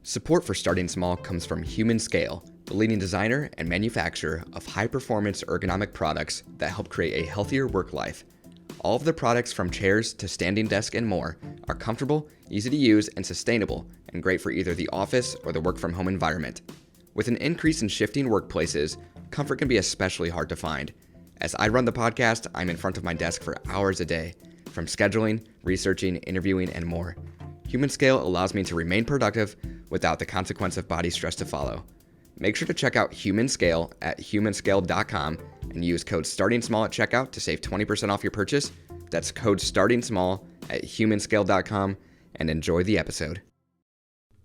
Support for Starting Small comes from Human Scale, the leading designer and manufacturer of high-performance ergonomic products that help create a healthier work life. All of the products from chairs to standing desk and more are comfortable, easy to use, and sustainable, and great for either the office or the work-from-home environment. With an increase in shifting workplaces, comfort can be especially hard to find. As I run the podcast, I'm in front of my desk for hours a day, from scheduling, researching, interviewing, and more. Human Scale allows me to remain productive without the consequence of body stress to follow. Make sure to check out Human Scale at humanscale.com and use code StartingSmall at checkout to save 20% off your purchase. That's code StartingSmall at humanscale.com, and enjoy the episode.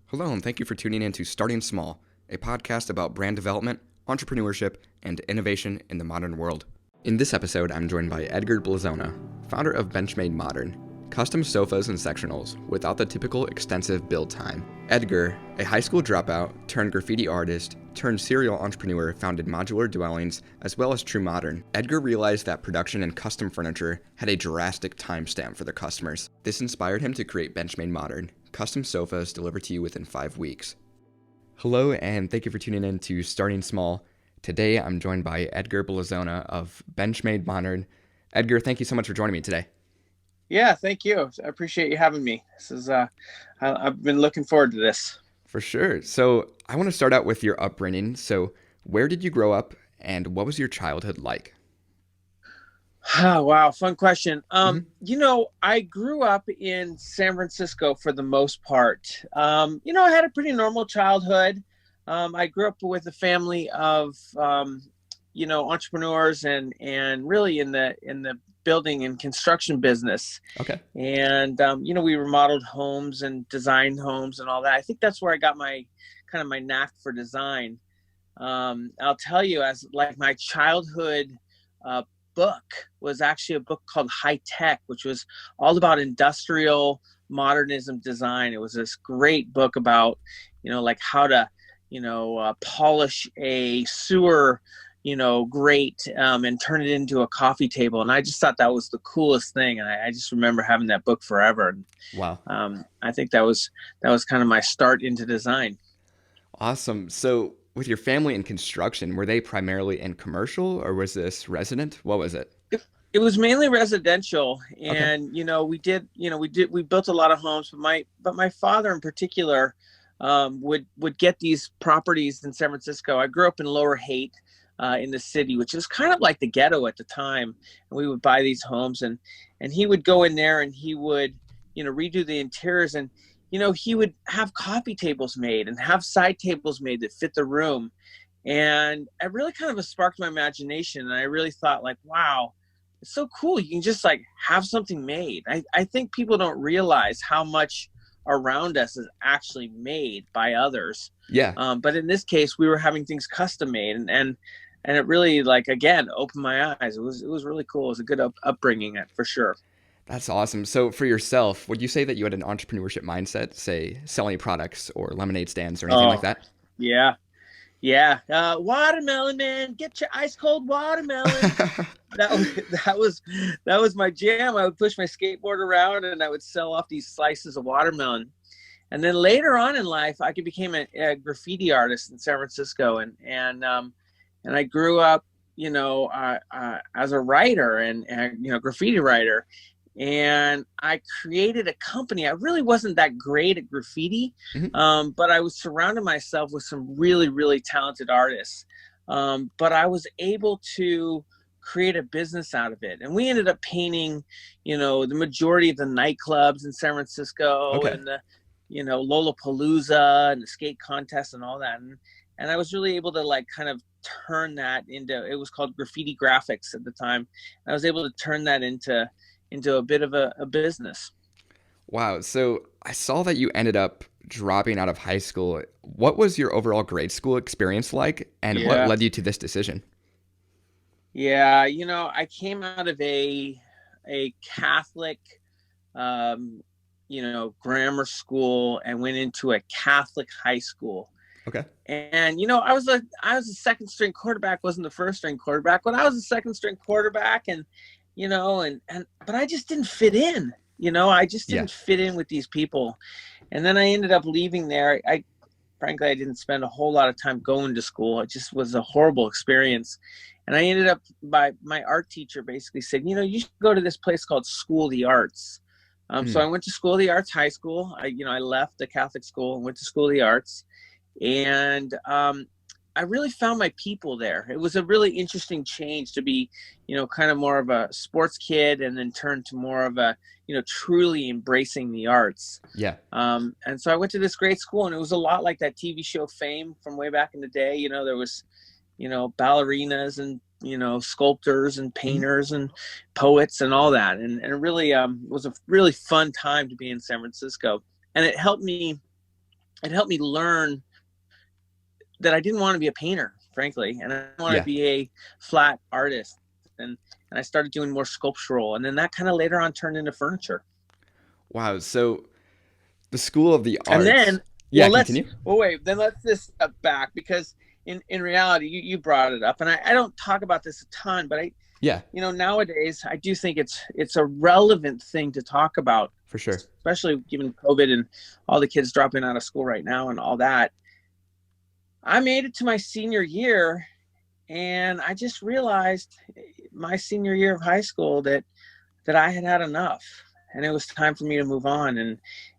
Hello, and thank you for tuning in to Starting Small, a podcast about brand development, entrepreneurship, and innovation in the modern world. In this episode, I'm joined by Edgar Blazona, founder of BenchMade Modern, custom sofas and sectionals without the typical extensive build time. Edgar, a high school dropout turned graffiti artist turned serial entrepreneur, founded Modular Dwellings as well as True Modern. Edgar realized that production and custom furniture had a drastic timestamp for their customers. This inspired him to create BenchMade Modern, custom sofas delivered to you within 5 weeks. Hello, and thank you for tuning in to Starting Small. Today, I'm joined by Edgar Blazona of BenchMade Modern. Edgar, thank you so much for joining me today. Yeah, thank you. I appreciate you having me. This is I've been looking forward to this. For sure. So I want to start out with your upbringing. So where did you grow up and what was your childhood like? Oh, wow, fun question. I grew up in San Francisco for the most part. I had a pretty normal childhood. I grew up with a family of entrepreneurs and really in the building and construction business. Okay. And, we remodeled homes and designed homes and all that. I think that's where I got my knack for design. I'll tell you, as like my childhood book was actually a book called High Tech, which was all about industrial modernism design. It was this great book about, like how to, polish a sewer grate and turn it into a coffee table. And I just thought that was the coolest thing. And I just remember having that book forever. And, wow. I think that was kind of my start into design. Awesome. So with your family in construction, were they primarily in commercial or was this resident? What was it? It was mainly residential. And, okay. we built a lot of homes, but my father in particular would get these properties in San Francisco. I grew up in Lower Haight, in the city, which is kind of like the ghetto at the time. And we would buy these homes and he would go in there and he would, redo the interiors and, he would have coffee tables made and have side tables made that fit the room. And it really kind of sparked my imagination. And I really thought like, wow, it's so cool. You can just like have something made. I think people don't realize how much around us is actually made by others. Yeah. But in this case, we were having things custom made and it really, like, again, opened my eyes. It was really cool. It was a good upbringing, for sure. That's awesome. So for yourself, would you say that you had an entrepreneurship mindset, say selling products or lemonade stands or anything like that? Yeah. Yeah. Watermelon, man, get your ice cold watermelon. that was my jam. I would push my skateboard around and I would sell off these slices of watermelon. And then later on in life, I became a graffiti artist in San Francisco. And I grew up, as a writer and graffiti writer. And I created a company. I really wasn't that great at graffiti, but I was surrounding myself with some really, really talented artists. But I was able to create a business out of it. And we ended up painting, the majority of the nightclubs in San Francisco. Okay. And the, Lollapalooza and the skate contest and all that. And I was really able to like kind of turn that into, it was called graffiti graphics at the time. I was able to turn that into a bit of a business. Wow. So I saw that you ended up dropping out of high school. What was your overall grade school experience like, and what led you to this decision? Yeah, I came out of a Catholic, grammar school and went into a Catholic high school. Okay. And I was a second string quarterback, wasn't the first string quarterback, but I was a second string quarterback, and but I just didn't fit in. I just didn't fit in with these people. And then I ended up leaving there. frankly, I didn't spend a whole lot of time going to school. It just was a horrible experience. And I ended up my art teacher basically said, you should go to this place called School of the Arts. So I went to School of the Arts High School. I left the Catholic school and went to School of the Arts. And I really found my people there. It was a really interesting change to be, kind of more of a sports kid and then turn to more of a, truly embracing the arts. Yeah. And so I went to this great school, and it was a lot like that TV show Fame from way back in the day. There was, ballerinas and, sculptors and painters and poets and all that. And it really was a really fun time to be in San Francisco. And it helped me learn that I didn't want to be a painter, frankly, and I didn't want to be a flat artist. And I started doing more sculptural, and then that kind of later on turned into furniture. Wow. So the School of the Arts. And then, continue. Then let's just step back, because in reality, you brought it up, and I don't talk about this a ton, but nowadays I do think it's a relevant thing to talk about. For sure. Especially given COVID and all the kids dropping out of school right now and all that. I made it to my senior year, and I just realized my senior year of high school that I had enough, and it was time for me to move on.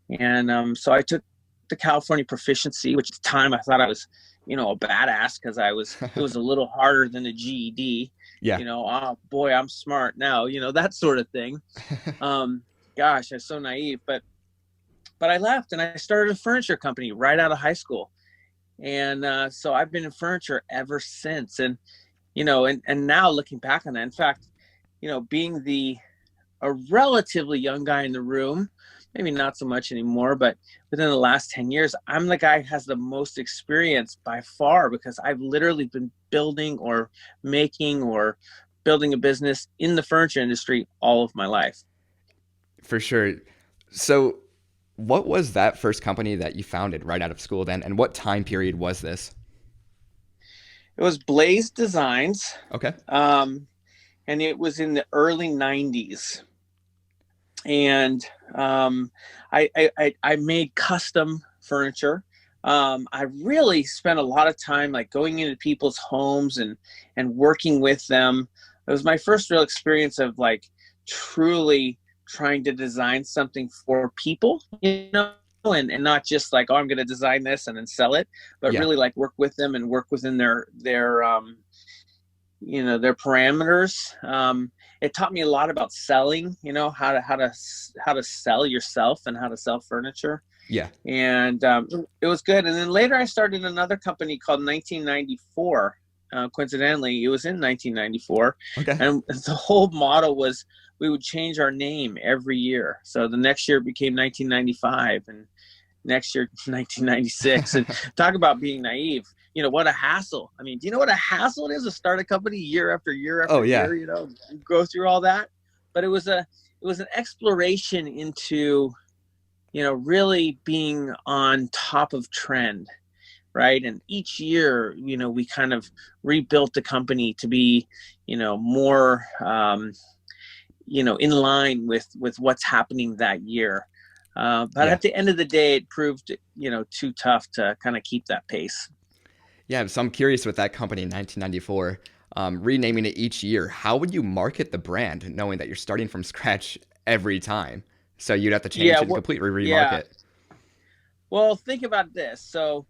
And so I took the California Proficiency, which at the time I thought I was, a badass, because it was a little harder than the GED. Yeah. Oh boy, I'm smart now, that sort of thing. Gosh, I'm so naive, but I left and I started a furniture company right out of high school. And so I've been in furniture ever since. And, and now looking back on that, in fact, being a relatively young guy in the room, maybe not so much anymore, but within the last 10 years, I'm the guy who has the most experience by far, because I've literally been building or making or building a business in the furniture industry all of my life. For sure. So what was that first company that you founded right out of school then, and what time period was this? It was Blaze Designs. Okay. And it was in the early 90s. And I made custom furniture. I really spent a lot of time like going into people's homes and working with them. It was my first real experience of like truly trying to design something for people, and not just like, oh, I'm going to design this and then sell it, but really like work with them and work within their parameters. It taught me a lot about selling, how to sell yourself and how to sell furniture. Yeah. And it was good. And then later I started another company called 1994. Coincidentally, it was in 1994. Okay. And the whole model was we would change our name every year. So the next year it became 1995, and next year 1996. And talk about being naive. What a hassle. I mean, do you know what a hassle it is to start a company year after year after year, go through all that? But it was an exploration into, really being on top of trend, right? And each year, we kind of rebuilt the company to be, more, in line with what's happening that year. But at the end of the day, it proved, too tough to kind of keep that pace. Yeah, so I'm curious with that company in 1994, renaming it each year, how would you market the brand knowing that you're starting from scratch every time? So you'd have to change it and completely remarket. Well, think about this. So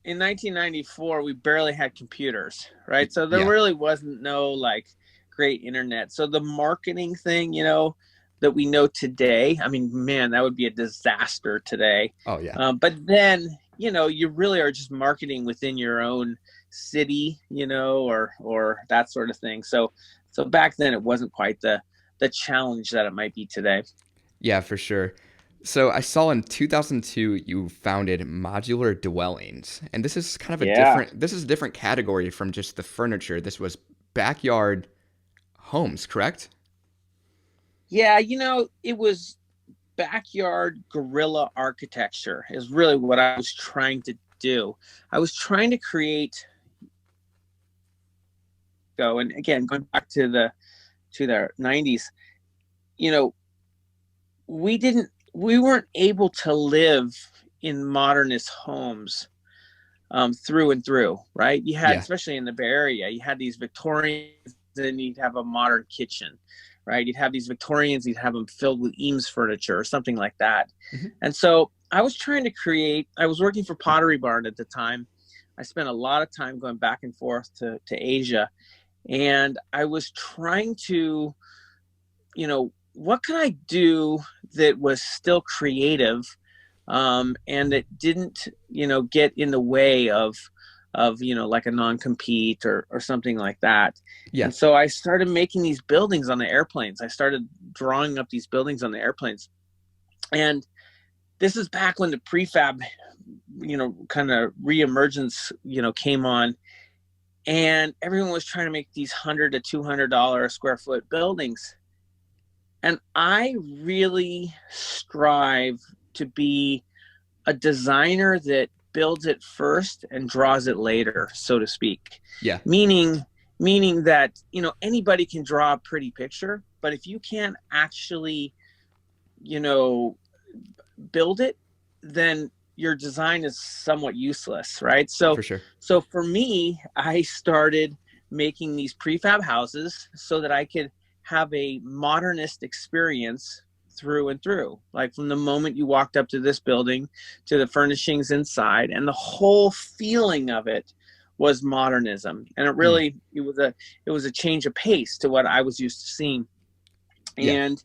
in 1994, we barely had computers, right? So there really wasn't no like great internet. So the marketing thing, that we know today, I mean, man, that would be a disaster today. Oh, yeah. But then, you really are just marketing within your own city, or that sort of thing. So back then it wasn't quite the challenge that it might be today. Yeah, for sure. So I saw in 2002 you founded Modular Dwellings, and this is kind of a different category from just the furniture. This was backyard homes, correct? Yeah, it was backyard guerrilla architecture is really what I was trying to do. I was trying to create, and again, going back to the 90s, we weren't able to live in modernist homes through and through, right? You had, Yeah. especially in the Bay Area, you had these Victorians, then you'd have a modern kitchen, right? You'd have these Victorians, you'd have them filled with Eames furniture or something like that. Hmm. And so I was trying to create, I was working for Pottery Barn at the time. I spent a lot of time going back and forth to Asia. And I was trying to, what can I do that was still creative, and that didn't, get in the way of, like a non-compete or something like that. Yeah. And so I started making these buildings on the airplanes. I started drawing up these buildings on the airplanes. And this is back when the prefab, kind of reemergence, came on, and everyone was trying to make these $100 to $200 a square foot buildings. And I really strive to be a designer that builds it first and draws it later, so to speak. Yeah. Meaning that, anybody can draw a pretty picture, but if you can't actually, build it, then your design is somewhat useless, right? So For sure. so for me, I started making these prefab houses so that I could have a modernist experience through and through, like from the moment you walked up to this building to the furnishings inside, and the whole feeling of it was modernism. And it really, it was a change of pace to what I was used to seeing. Yeah. And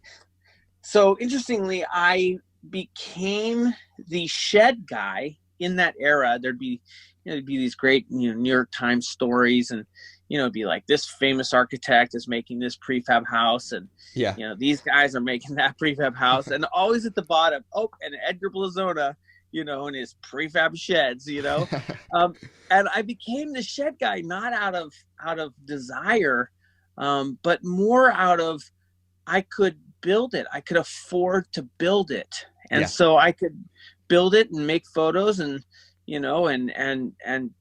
so interestingly, I became the shed guy in that era. There'd be these great, New York Times stories, and it'd be like, this famous architect is making this prefab house, and Yeah. these guys are making that prefab house, and always at the bottom, and Edgar Blazona, in his prefab sheds, and I became the shed guy, not out of desire, but more out of, I could build it. I could afford to build it. And Yeah. so I could build it and make photos, and, and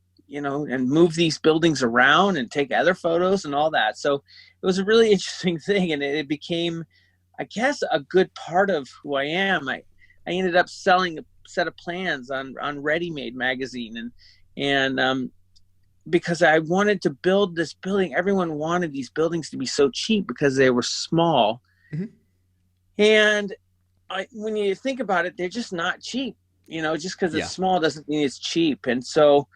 move these buildings around and take other photos and all that. So it was a really interesting thing. And it became, I guess, a good part of who I am. I ended up selling a set of plans on Ready-Made magazine. And because I wanted to build this building. Everyone wanted these buildings to be so cheap because they were small. Mhm. And when you think about it, they're just not cheap. Just because Yeah. it's small doesn't mean it's cheap. And so,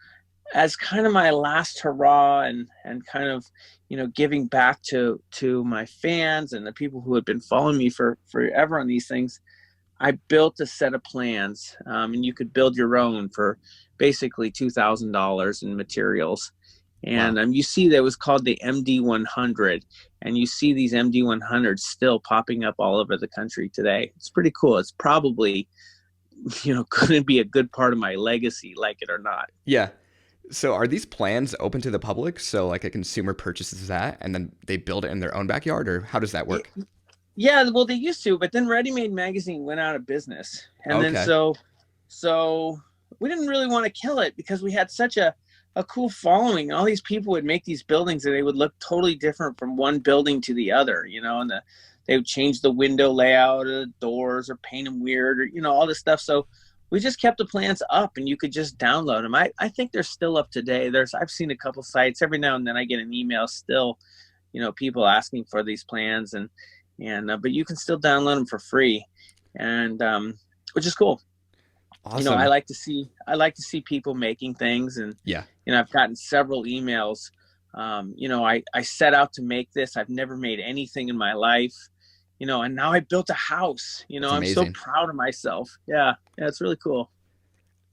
as kind of my last hurrah, and kind of, giving back to my fans and the people who had been following me for forever on these things, I built a set of plans, and you could build your own for basically $2,000 in materials. And Wow. you see that it was called the MD100, and you see these MD100s still popping up all over the country today. It's pretty cool. It's probably, couldn't be a good part of my legacy, like it or not. Yeah. So are these plans open to the public? So like a consumer purchases that and then they build it in their own backyard, or how does that work? Yeah, well, they used to, but then Ready-Made magazine went out of business. And then Okay. so we didn't really want to kill it, because we had such a cool following. All these people would make these buildings, and they would look totally different from one building to the other, and they would change the window layout or the doors, or paint them weird, or, all this stuff. So we just kept the plans up, and you could just download them. I think they're still up today. I've seen a couple sites. Every now and then I get an email still, people asking for these plans, and but you can still download them for free, and which is cool. Awesome. I like to see people making things, and Yeah. I've gotten several emails. I set out to make this. I've never made anything in my life, and now I built a house. That's I'm so amazing. proud of myself. Yeah, it's really cool.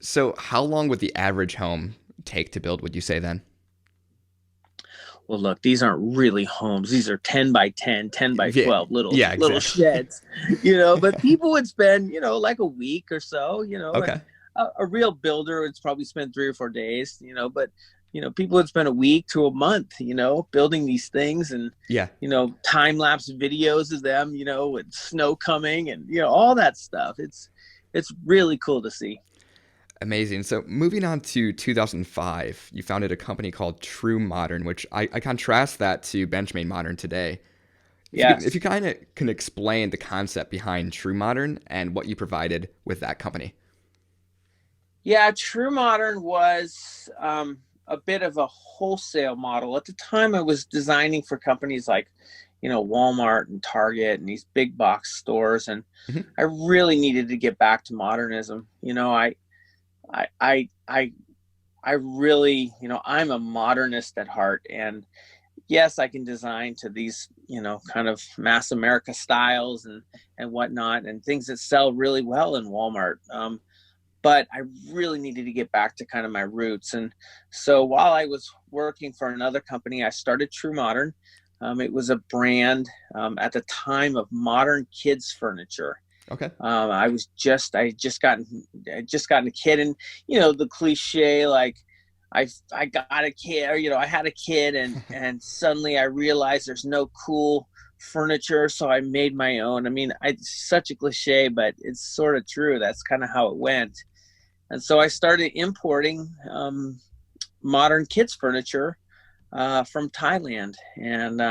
So how long would the average home take to build, would you say then? Well, look, these aren't really homes. These are 10 by 10, 10 by Yeah. 12 little Exactly. sheds, but people would spend, like a week or so, Okay. and a real builder would probably spend 3 or 4 days, but, people would spend a week to a month, building these things, and, Yeah. time-lapse videos of them, with snow coming, and, all that stuff. It's really cool to see. Amazing. So moving on to 2005, you founded a company called True Modern, which I contrast that to BenchMade Modern today. If you kind of can explain the concept behind True Modern and what you provided with that company. Yeah, True Modern was a bit of a wholesale model. At the time, I was designing for companies like, Walmart and Target and these big box stores, and Mhm. I really needed to get back to modernism. I, I, I, I really, I'm a modernist at heart, and yes, I can design to these, kind of mass America styles and whatnot, and things that sell really well in Walmart. But I really needed to get back to kind of my roots. And so while I was working for another company, I started True Modern. It was a brand at the time of modern kids furniture. Okay. I just gotten a kid, and the cliche like I got a kid, or I had a kid, and suddenly I realized there's no cool furniture, so I made my own. I mean, it's such a cliche, but it's sort of true. That's kind of how it went. And so I started importing modern kids furniture from Thailand, and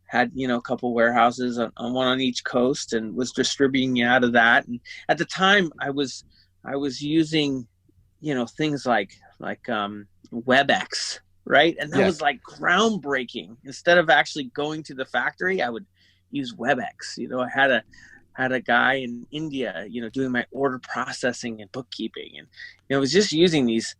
had a couple warehouses on one on each coast, and was distributing out of that. And at the time, I was using things like WebEx, right? And that Yeah. was like groundbreaking. Instead of actually going to the factory, I would use WebEx. I had a guy in India, doing my order processing and bookkeeping, and I was just using these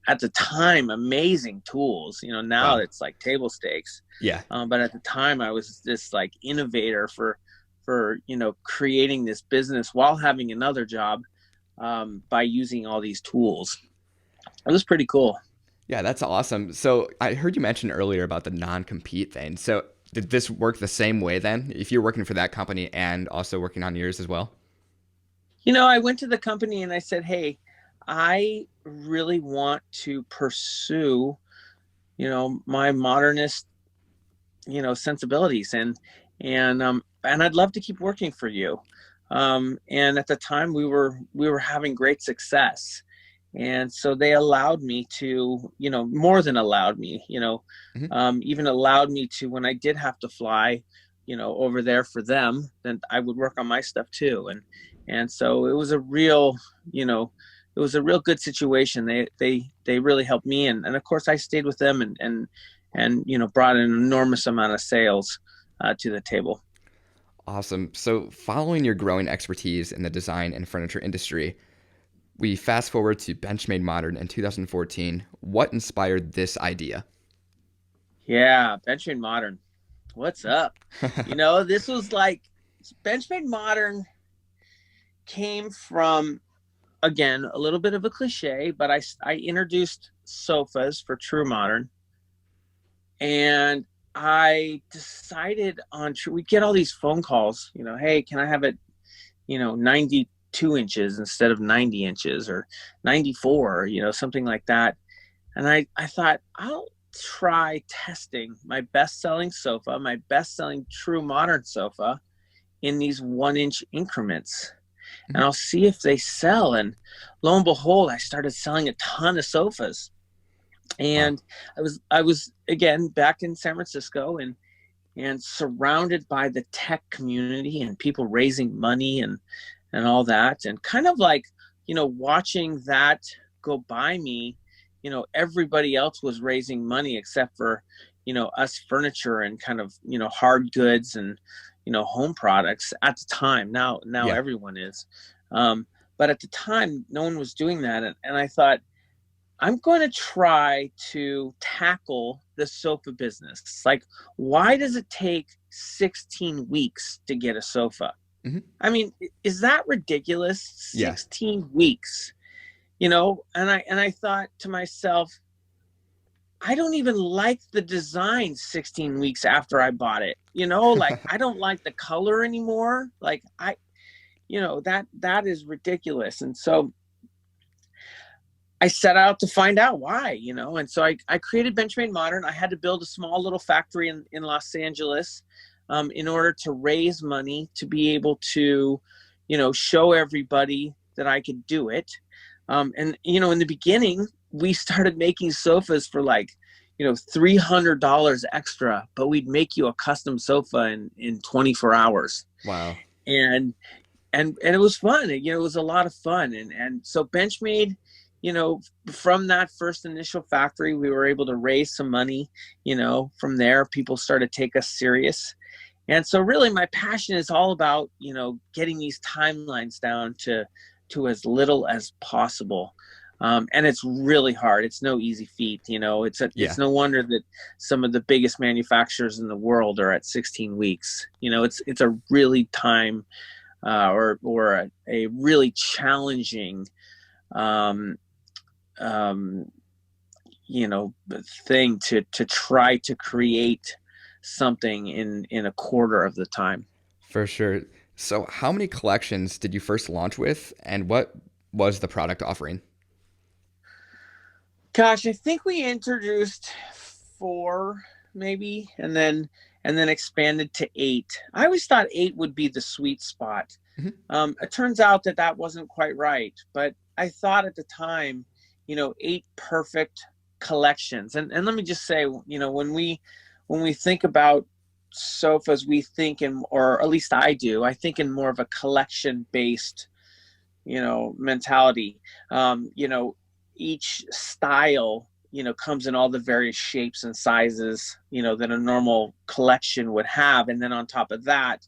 at the time amazing tools. Now Wow. it's like table stakes, Yeah. but at the time I was this like innovator for creating this business while having another job, by using all these tools. It was pretty cool. Yeah, that's awesome. So I heard you mention earlier about the non-compete thing. So did this work the same way then? If you're working for that company and also working on yours as well? I went to the company and I said, "Hey, I really want to pursue, my modernist, sensibilities, and I'd love to keep working for you." And at the time, we were having great success, and so they allowed me to, more than allowed me, Hmm. even allowed me to, when I did have to fly, over there for them, then I would work on my stuff too. And so it was a real, you know, it was a real good situation. They really helped me, and of course I stayed with them, and brought an enormous amount of sales to the table. Awesome. So following your growing expertise in the design and furniture industry, we fast forward to BenchMade Modern in 2014. What inspired this idea? Yeah, BenchMade Modern. What's up? This was like BenchMade Modern came from, again, a little bit of a cliche, but I introduced sofas for True Modern, and I decided on we get all these phone calls, hey, can I have it, 92 inches instead of 90 inches, or 94, something like that. And I thought, I'll try testing my best-selling sofa, my best-selling True Modern sofa, in these 1 inch increments, and Mhm. I'll see if they sell. And lo and behold, I started selling a ton of sofas. Wow. And I was again back in San Francisco, and surrounded by the tech community and people raising money and all that, and kind of like, watching that go by me. Everybody else was raising money except for, us furniture and kind of, hard goods and, home products at the time. Now Yeah. everyone is. But at the time, no one was doing that. And I thought, I'm going to try to tackle the sofa business. Like, why does it take 16 weeks to get a sofa? Hmm. I mean, is that ridiculous? Yeah. 16 weeks, and I thought to myself, I don't even like the design 16 weeks after I bought it. Like, I don't like the color anymore. Like, that is ridiculous. And so I set out to find out why, and so I created BenchMade Modern. I had to build a small little factory in Los Angeles, in order to raise money to be able to, show everybody that I could do it. And, in the beginning, we started making sofas for like, $300 extra, but we'd make you a custom sofa in 24 hours. Wow. And and it was fun. It was a lot of fun. And so BenchMade, from that first initial factory, we were able to raise some money. From there, people started to take us serious. And so really my passion is all about, getting these timelines down to as little as possible. And it's really hard. It's no easy feat. It's no wonder that some of the biggest manufacturers in the world are at 16 weeks. It's a really time, or a really challenging, thing to try to create something in a quarter of the time. For sure. So, how many collections did you first launch with, and what was the product offering? Gosh, I think we introduced 4 maybe, and then expanded to 8. I always thought 8 would be the sweet spot. Hmm. It turns out that wasn't quite right, but I thought at the time, 8 perfect collections. And let me just say, when we think about sofas, we think or at least I do, I think in more of a collection based, mentality. Each style, comes in all the various shapes and sizes, that a normal collection would have. And then on top of that,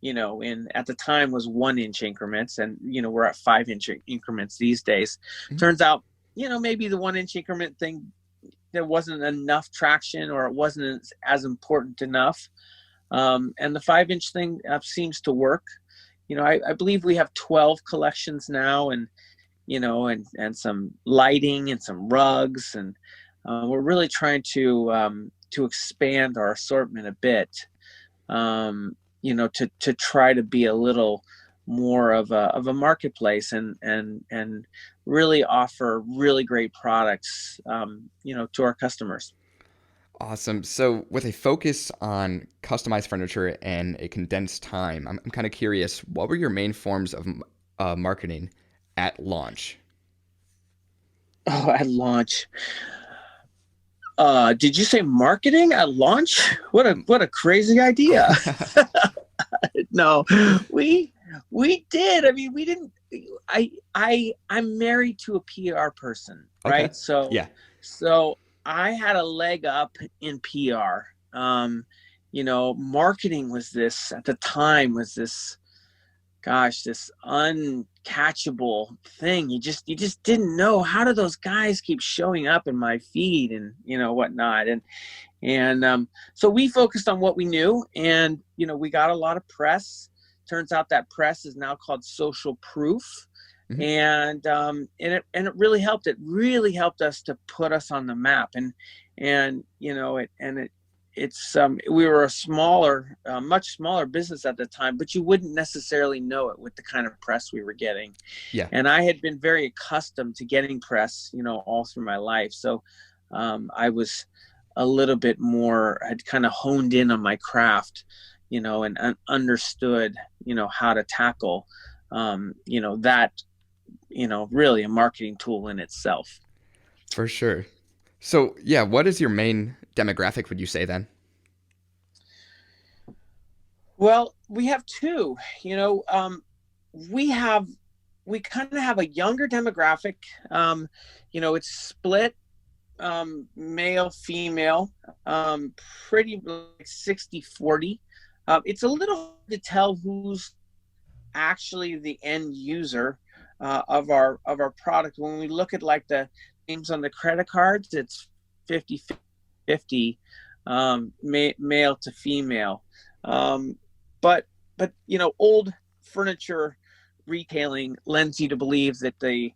at the time was 1-inch increments, and, we're at 5-inch increments these days. Hmm. Turns out, maybe the 1-inch increment thing, there wasn't enough traction, or it wasn't as important enough. And the 5-inch thing seems to work. I believe we have 12 collections now, and and some lighting and some rugs, and we're really trying to expand our assortment a bit, to try to be a little more of a marketplace, and really offer really great products, to our customers. Awesome. So, with a focus on customized furniture and a condensed time, I'm kind of curious, what were your main forms of marketing at launch? Oh, at launch. Did you say marketing at launch? What a crazy idea. No, we did. I mean, we didn't. I'm married to a PR person, Okay. right? So Yeah. so I had a leg up in PR. Marketing was this at the time was this, gosh, this uncatchable thing. You just didn't know, how do those guys keep showing up in my feed and whatnot. And so we focused on what we knew, and we got a lot of press. Turns out that press is now called social proof. Hmm. And it really helped. It really helped us to put us on the map. It's we were a smaller, much smaller business at the time, but you wouldn't necessarily know it with the kind of press we were getting. Yeah. And I had been very accustomed to getting press, all through my life. So I was a little bit more, had kind of honed in on my craft, and understood, how to tackle, that, really a marketing tool in itself. For sure. So, yeah, what is your main demographic, would you say then? Well, we have 2. We have we kind of have a younger demographic. It's split, male, female, pretty like 60-40. It's a little hard to tell who's actually the end user, of our product. When we look at like the names on the credit cards, it's 50-50, male to female. But old furniture retailing lends you to believe that the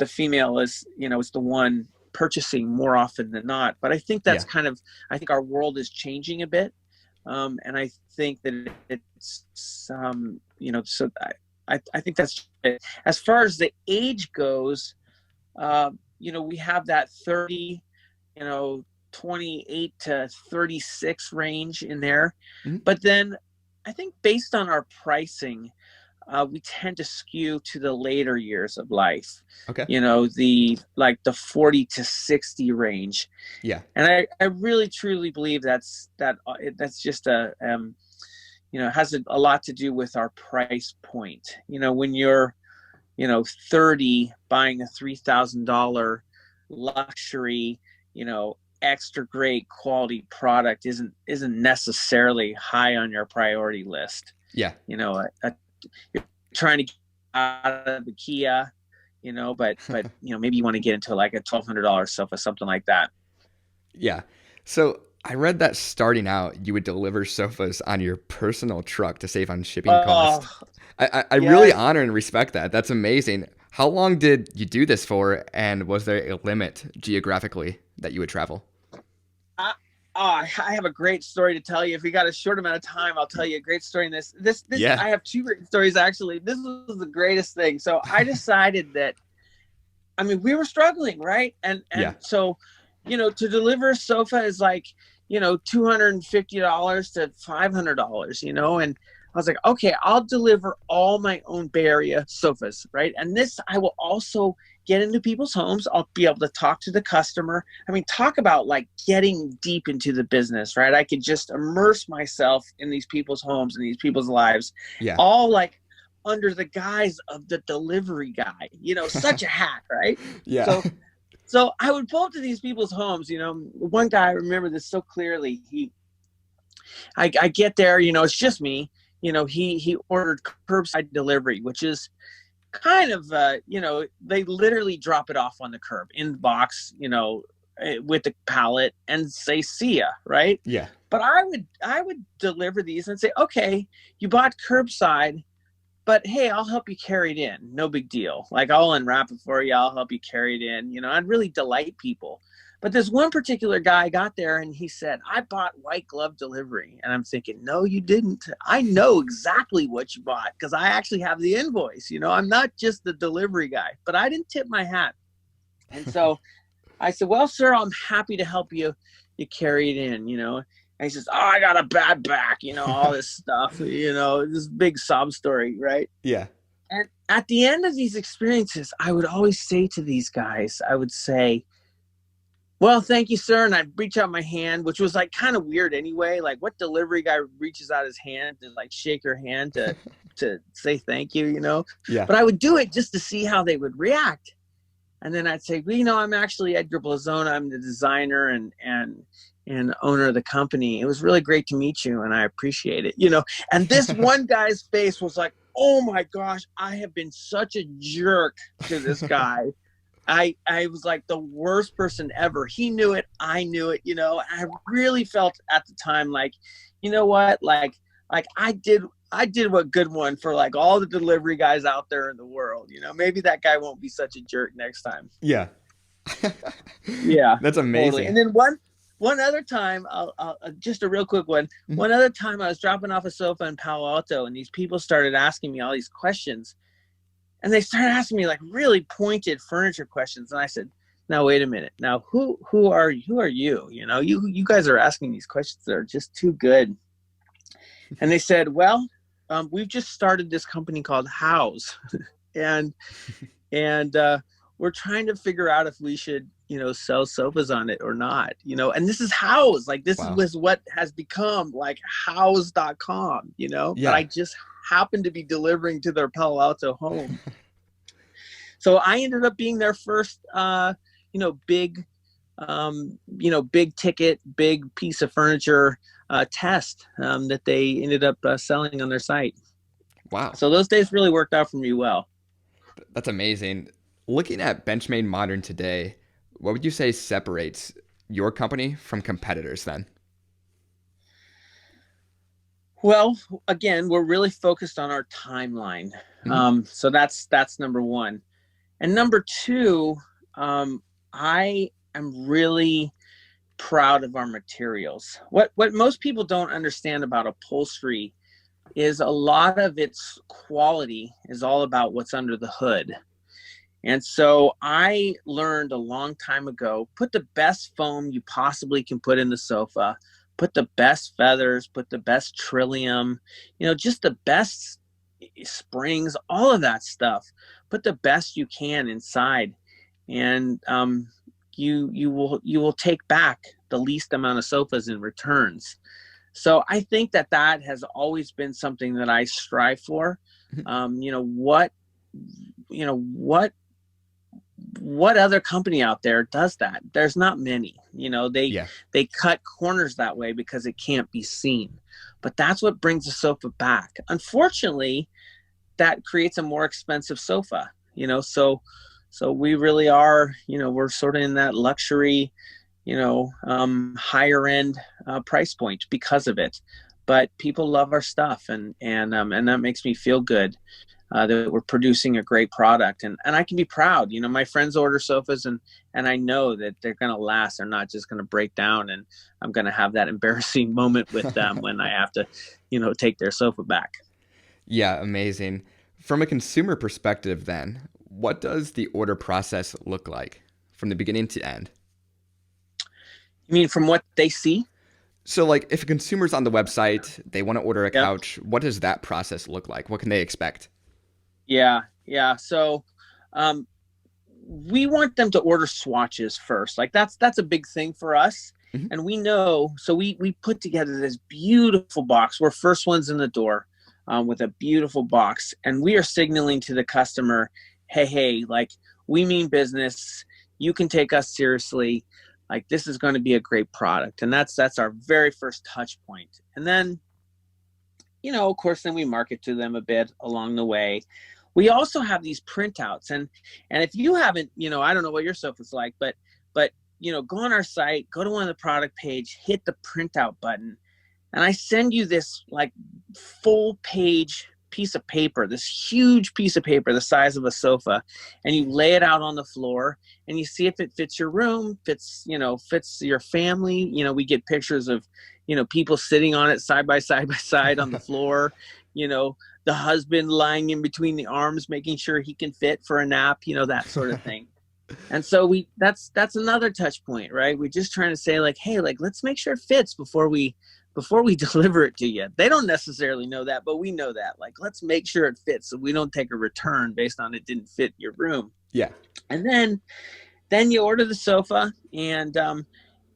female is the one purchasing more often than not. But I think Yeah. I think our world is changing a bit. And I think that it's, so I think that's it. As far as the age goes, we have that 30, 28 to 36 range in there. Mhm. But then I think based on our pricing, we tend to skew to the later years of life, Okay. the 40 to 60 range. Yeah. And I really truly believe that's just it has a lot to do with our price point. When you're, 30, buying a $3,000 luxury, extra great quality product isn't necessarily high on your priority list. Yeah. You're trying to get out of the Kia, but maybe you want to get into like a $1,200 sofa, something like that. Yeah. So I read that starting out, you would deliver sofas on your personal truck to save on shipping costs. Oh, I really yes. honor and respect that. That's amazing. How long did you do this for, and was there a limit geographically that you would travel? I have a great story to tell you. If we got a short amount of time, I'll tell you a great story in this. Yeah. I have two great stories, actually. This was the greatest thing. So I decided that, we were struggling, right? And Yeah. so, to deliver a sofa is like, $250 to $500, and I was like, okay, I'll deliver all my own Bay Area sofas, right? And this, I will also get into people's homes. I'll be able to talk to the customer. Talk about like getting deep into the business, right? I could just immerse myself in these people's homes and these people's lives, Yeah. all like under the guise of the delivery guy, such a hack, right? Yeah. So I would pull up to these people's homes. One guy, I remember this so clearly. I get there, it's just me. He ordered curbside delivery, which is kind of, they literally drop it off on the curb in the box, with the pallet and say, see ya, right? Yeah. But I would deliver these and say, okay, you bought curbside, but hey, I'll help you carry it in. No big deal. Like, I'll unwrap it for you. I'll help you carry it in. I'd really delight people. But this one particular guy got there and he said, I bought white glove delivery. And I'm thinking, no, you didn't. I know exactly what you bought because I actually have the invoice. I'm not just the delivery guy, but I didn't tip my hat. And so I said, well, sir, I'm happy to help you carry it in, And he says, oh, I got a bad back, all this stuff, this big sob story, right? Yeah. And at the end of these experiences, I would always say to these guys, I would say, well, thank you, sir. And I'd reach out my hand, which was like kind of weird anyway. Like, what delivery guy reaches out his hand to like shake your hand to say thank you, Yeah. But I would do it just to see how they would react. And then I'd say, well, I'm actually Edgar Blazona. I'm the designer and owner of the company. It was really great to meet you, and I appreciate it. And this one guy's face was like, oh my gosh, I have been such a jerk to this guy. I was like the worst person ever. He knew it. I knew it. I really felt at the time like, you know what? Like I did a good one for like all the delivery guys out there in the world. Maybe that guy won't be such a jerk next time. Yeah. Yeah. That's amazing. Totally. And then one other time, I'll just a real quick one. Mm-hmm. One other time I was dropping off a sofa in Palo Alto and these people started asking me all these questions. And they started asking me like really pointed furniture questions. And I said, now, wait a minute. Now, who are you? You guys are asking these questions that are just too good. And they said, well, we've just started this company called House. and we're trying to figure out if we should, sell sofas on it or not, and this is House. Like, this was what has become like house.com, Yeah. But I just happened to be delivering to their Palo Alto home. So I ended up being their first, big ticket, big piece of furniture test that they ended up selling on their site. Wow. So those days really worked out for me well. That's amazing. Looking at BenchMade Modern today, what would you say separates your company from competitors then? Well, again, we're really focused on our timeline. Mm-hmm. So that's number one. And number two, I am really proud of our materials. What most people don't understand about upholstery is a lot of its quality is all about what's under the hood. And so I learned a long time ago, put the best foam you possibly can put in the sofa, put the best feathers, put the best trillium, just the best springs, all of that stuff. Put the best you can inside, and you will take back the least amount of sofas in returns. So I think that that has always been something that I strive for. You know, you know, what other company out there does that? There's not many. You know, Yeah. they cut corners that way because it can't be seen. But that's what brings the sofa back. Unfortunately, that creates a more expensive sofa, you know. So we really are, you know, we're sort of in that luxury, you know, higher end price point because of it. But people love our stuff, and that makes me feel good that we're producing a great product, and I can be proud. You know, my friends order sofas, and I know that they're going to last. They're not just going to break down, and I'm going to have that embarrassing moment with them when I have to, you know, take their sofa back. Yeah, amazing. From a consumer perspective, then, what does the order process look like from the beginning to end? You mean from what they see? So, like, if a consumer's on the website, they want to order a Yep. couch, what does that process look like? What can they expect? Yeah, yeah. So, um, we want them to order swatches first. Like that's a big thing for us. Hmm. And we know, so we put together this beautiful box. We're first ones in the door with a beautiful box, and we are signaling to the customer, hey, like we mean business. You can take us seriously. Like this is going to be a great product, and that's our very first touch point. And then, you know, of course, then we market to them a bit along the way. We also have these printouts, and if you haven't, you know, I don't know what your sofa's like, but you know, go on our site, go to one of the product page, hit the printout button, and I send you this like full page piece of paper, this huge piece of paper the size of a sofa, and you lay it out on the floor and you see if it fits your room, fits, you know, fits your family. You know, we get pictures of, you know, people sitting on it side by side on the floor, you know, the husband lying in between the arms making sure he can fit for a nap, you know, that sort of thing. And so that's another touch point, right? We're just trying to say like, hey, like let's make sure it fits before we deliver it to you. They don't necessarily know that, but we know that. Like, let's make sure it fits so we don't take a return based on it didn't fit your room. Yeah. And then you order the sofa, and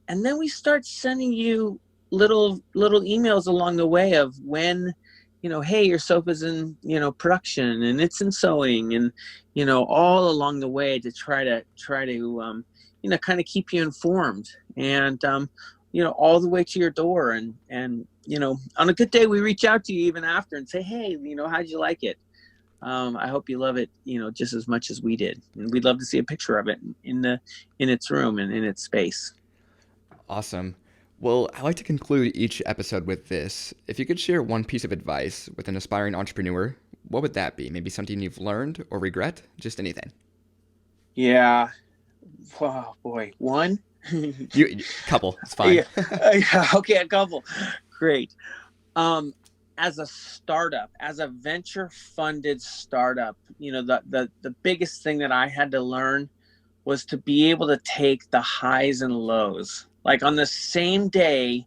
then we start sending you little emails along the way of when, you know, hey, your sofa's in, you know, production and it's in sewing, and, you know, all along the way to try to you know, kind of keep you informed, and you know, all the way to your door. And you know, on a good day we reach out to you even after and say, hey, you know, how'd you like it? I hope you love it, you know, just as much as we did, and we'd love to see a picture of it in its room and in its space. Awesome. Well, I like to conclude each episode with this. If you could share one piece of advice with an aspiring entrepreneur, what would that be? Maybe something you've learned or regret? Just anything. Yeah. Oh boy, one. You couple, it's fine. Yeah, yeah, okay, a couple. Great. As a startup, as a venture funded startup, you know, the biggest thing that I had to learn was to be able to take the highs and lows. Like on the same day,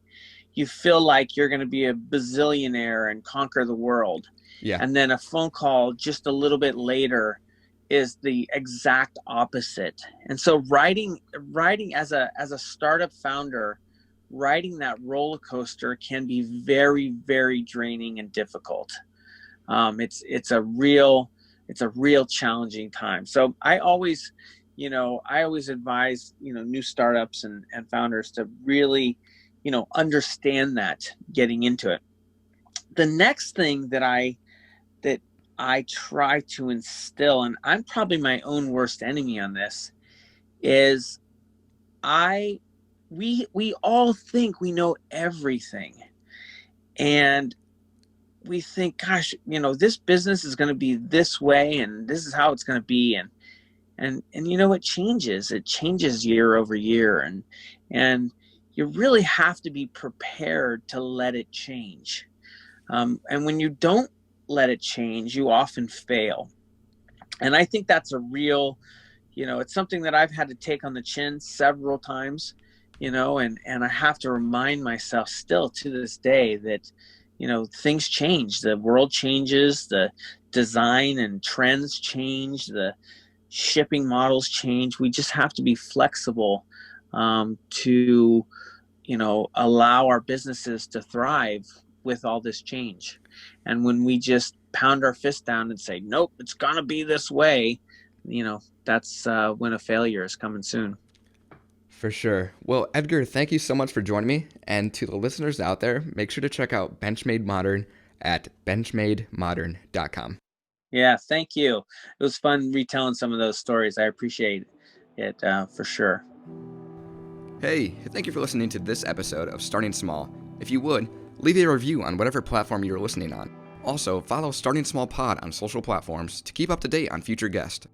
you feel like you're going to be a bazillionaire and conquer the world. Yeah. And then a phone call just a little bit later is the exact opposite. And so writing as a startup founder, riding that roller coaster can be very, very draining and difficult. It's a real challenging time. So I always advise, you know, new startups and founders to really, you know, understand that getting into it. The next thing that I try to instill, and I'm probably my own worst enemy on this, is we all think we know everything, and we think, gosh, you know, this business is going to be this way and this is how it's going to be, and you know, it changes year over year, and you really have to be prepared to let it change. And when you don't let it change, you often fail. And I think that's a real, you know, it's something that I've had to take on the chin several times, you know, and I have to remind myself still to this day that, you know, things change, the world changes, the design and trends change, the shipping models change. We just have to be flexible to, allow our businesses to thrive with all this change. And when we just pound our fist down and say, nope, it's gonna be this way, that's when a failure is coming soon. For sure. Well, Edgar, thank you so much for joining me. And to the listeners out there, make sure to check out BenchMade Modern at benchmademodern.com. Yeah, thank you. It was fun retelling some of those stories. I appreciate it for sure. Hey, thank you for listening to this episode of Starting Small. If you would, leave a review on whatever platform you're listening on. Also, follow Starting Small Pod on social platforms to keep up to date on future guests.